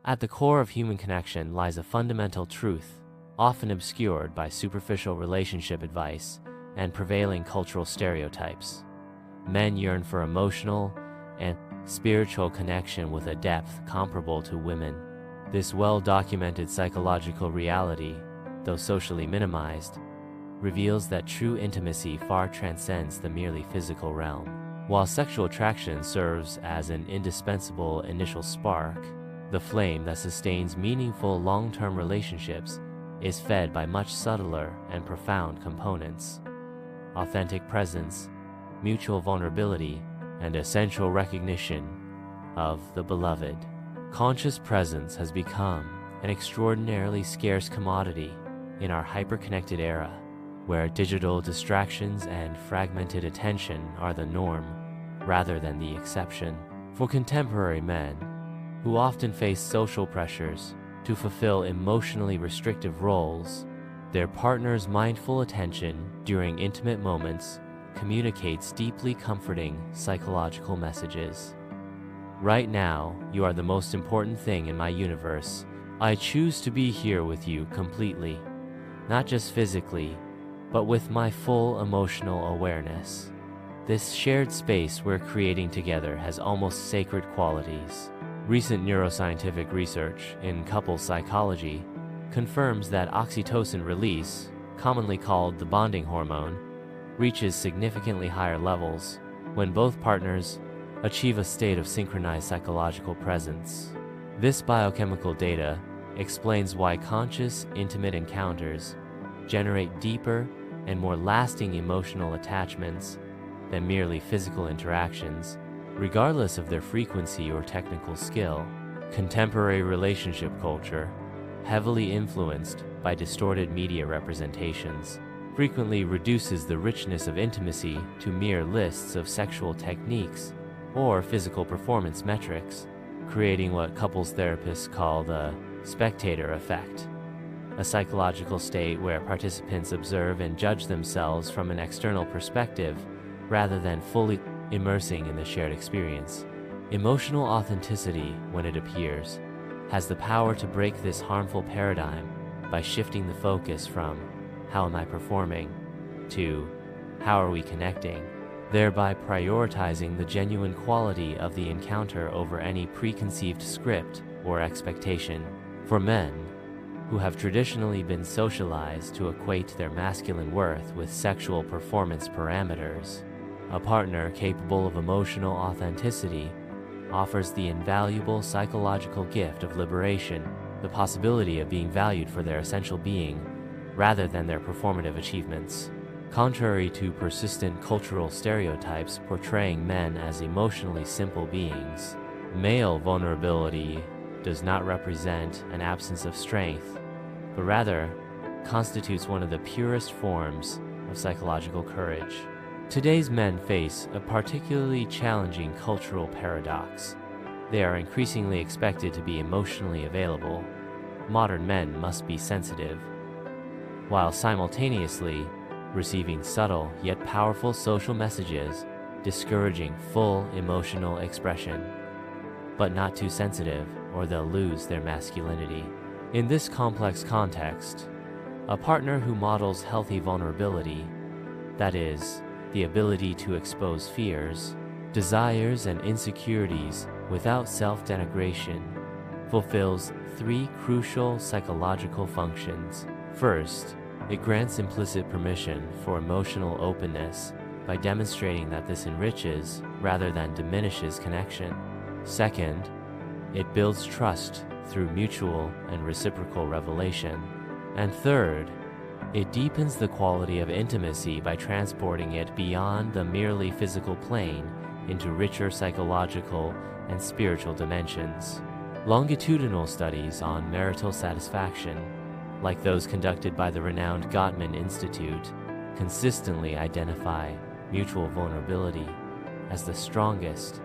At the core of human connection lies a fundamental truth, often obscured by superficial relationship advice and prevailing cultural stereotypes. Men yearn for emotional and spiritual connection with a depth comparable to women. This well-documented psychological reality, though socially minimized, reveals that true intimacy far transcends the merely physical realm. While sexual attraction serves as an indispensable initial spark, the flame that sustains meaningful long-term relationships is fed by much subtler and profound components: authentic presence, mutual vulnerability, and essential recognition of the beloved. Conscious presence has become an extraordinarily scarce commodity in our hyper-connected era, where digital distractions and fragmented attention are the norm rather than the exception. For contemporary men, who often face social pressures to fulfill emotionally restrictive roles, their partner's mindful attention during intimate moments communicates deeply comforting psychological messages. Right now, you are the most important thing in my universe. I choose to be here with you completely, not just physically, but with my full emotional awareness. This shared space we're creating together has almost sacred qualities. Recent neuroscientific research in couples psychology confirms that oxytocin release, commonly called the bonding hormone, reaches significantly higher levels when both partners achieve a state of synchronized psychological presence. This biochemical data explains why conscious, intimate encounters generate deeper and more lasting emotional attachments than merely physical interactions, regardless of their frequency or technical skill. Contemporary relationship culture, heavily influenced by distorted media representations, frequently reduces the richness of intimacy to mere lists of sexual techniques or physical performance metrics, creating what couples therapists call the spectator effect, a psychological state where participants observe and judge themselves from an external perspective rather than fully immersing in the shared experience. Emotional authenticity, when it appears, has the power to break this harmful paradigm by shifting the focus from "how am I performing" to "how are we connecting," thereby prioritizing the genuine quality of the encounter over any preconceived script or expectation. For men, who have traditionally been socialized to equate their masculine worth with sexual performance parameters, a partner capable of emotional authenticity offers the invaluable psychological gift of liberation, the possibility of being valued for their essential being rather than their performative achievements. Contrary to persistent cultural stereotypes portraying men as emotionally simple beings, male vulnerability does not represent an absence of strength, but rather constitutes one of the purest forms of psychological courage. Today's men face a particularly challenging cultural paradox. They are increasingly expected to be emotionally available. Modern men must be sensitive, while simultaneously receiving subtle yet powerful social messages discouraging full emotional expression. But not too sensitive, or they'll lose their masculinity. In this complex context, a partner who models healthy vulnerability, that is, the ability to expose fears, desires, and insecurities without self-denigration, fulfills three crucial psychological functions. First, it grants implicit permission for emotional openness by demonstrating that this enriches rather than diminishes connection. Second, it builds trust through mutual and reciprocal revelation. And third, it deepens the quality of intimacy by transporting it beyond the merely physical plane into richer psychological and spiritual dimensions. Longitudinal studies on marital satisfaction, like those conducted by the renowned Gottman Institute, consistently identify mutual vulnerability as the strongest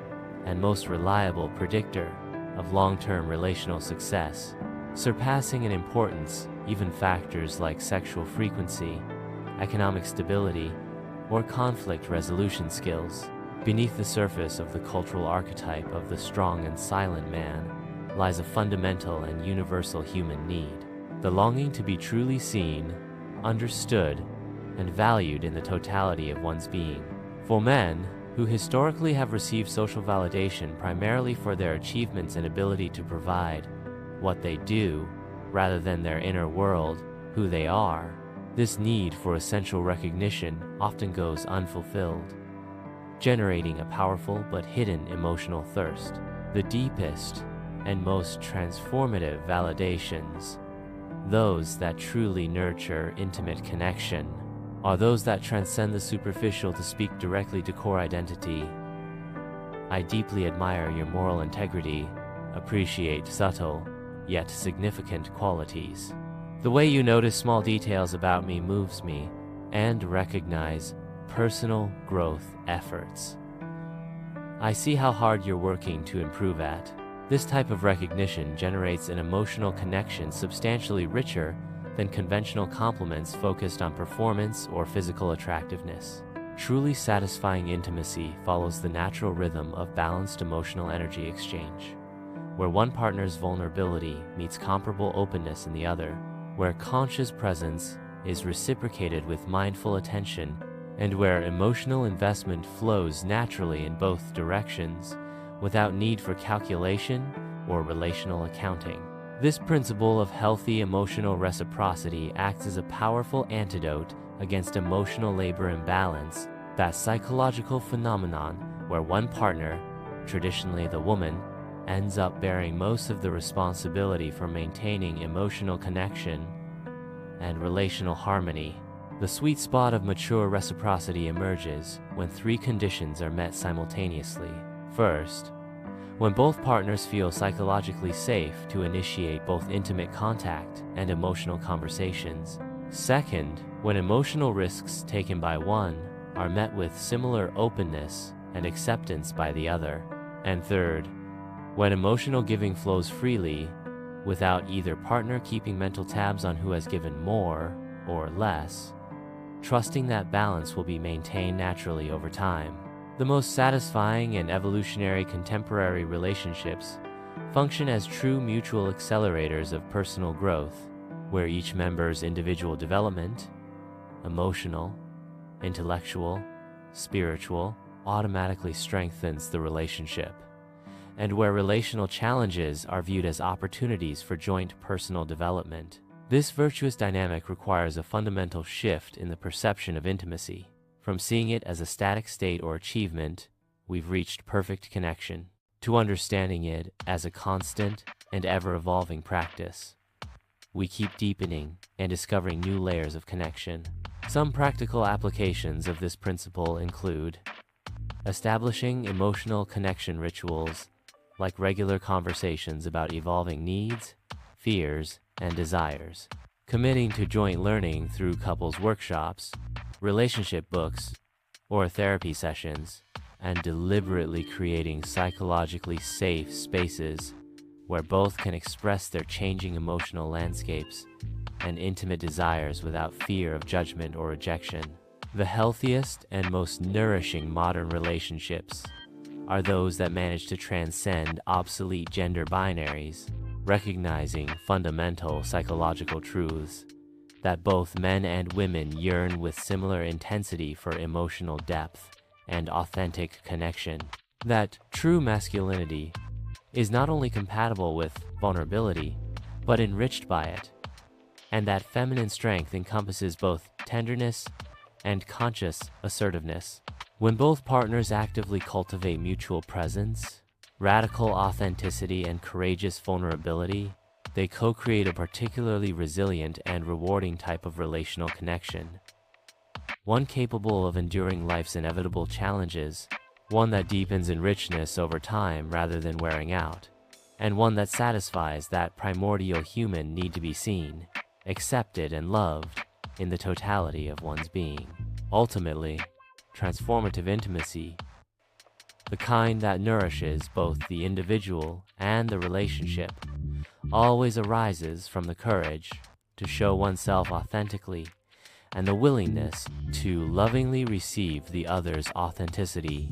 and most reliable predictor of long-term relational success, surpassing in importance even factors like sexual frequency, economic stability, or conflict resolution skills. Beneath the surface of the cultural archetype of the strong and silent man lies a fundamental and universal human need: the longing to be truly seen, understood, and valued in the totality of one's being. For men, who historically have received social validation primarily for their achievements and ability to provide what they do, rather than their inner world, who they are, this need for essential recognition often goes unfulfilled, generating a powerful but hidden emotional thirst. The deepest and most transformative validations, those that truly nurture intimate connection, are those that transcend the superficial to speak directly to core identity. I deeply admire your moral integrity, appreciate subtle, yet significant qualities. The way you notice small details about me moves me, and recognize personal growth efforts. I see how hard you're working to improve at. This type of recognition generates an emotional connection substantially richer than conventional compliments focused on performance or physical attractiveness. Truly satisfying intimacy follows the natural rhythm of balanced emotional energy exchange, where one partner's vulnerability meets comparable openness in the other, where conscious presence is reciprocated with mindful attention, and where emotional investment flows naturally in both directions without need for calculation or relational accounting. This principle of healthy emotional reciprocity acts as a powerful antidote against emotional labor imbalance, that psychological phenomenon where one partner, traditionally the woman, ends up bearing most of the responsibility for maintaining emotional connection and relational harmony. The sweet spot of mature reciprocity emerges when three conditions are met simultaneously. First, when both partners feel psychologically safe to initiate both intimate contact and emotional conversations. Second, when emotional risks taken by one are met with similar openness and acceptance by the other. And third, when emotional giving flows freely, without either partner keeping mental tabs on who has given more or less, trusting that balance will be maintained naturally over time. The most satisfying and evolutionary contemporary relationships function as true mutual accelerators of personal growth, where each member's individual development, emotional, intellectual, spiritual, automatically strengthens the relationship, and where relational challenges are viewed as opportunities for joint personal development. This virtuous dynamic requires a fundamental shift in the perception of intimacy. From seeing it as a static state or achievement, we've reached perfect connection, to understanding it as a constant and ever-evolving practice. We keep deepening and discovering new layers of connection. Some practical applications of this principle include establishing emotional connection rituals, like regular conversations about evolving needs, fears, and desires, committing to joint learning through couples workshops, relationship books, or therapy sessions, and deliberately creating psychologically safe spaces where both can express their changing emotional landscapes and intimate desires without fear of judgment or rejection. The healthiest and most nourishing modern relationships are those that manage to transcend obsolete gender binaries, recognizing fundamental psychological truths that both men and women yearn with similar intensity for emotional depth and authentic connection. That true masculinity is not only compatible with vulnerability, but enriched by it, and that feminine strength encompasses both tenderness and conscious assertiveness. When both partners actively cultivate mutual presence, radical authenticity, and courageous vulnerability, they co-create a particularly resilient and rewarding type of relational connection. One capable of enduring life's inevitable challenges, one that deepens in richness over time rather than wearing out, and one that satisfies that primordial human need to be seen, accepted, and loved in the totality of one's being. Ultimately, transformative intimacy, the kind that nourishes both the individual and the relationship, always arises from the courage to show oneself authentically and the willingness to lovingly receive the other's authenticity.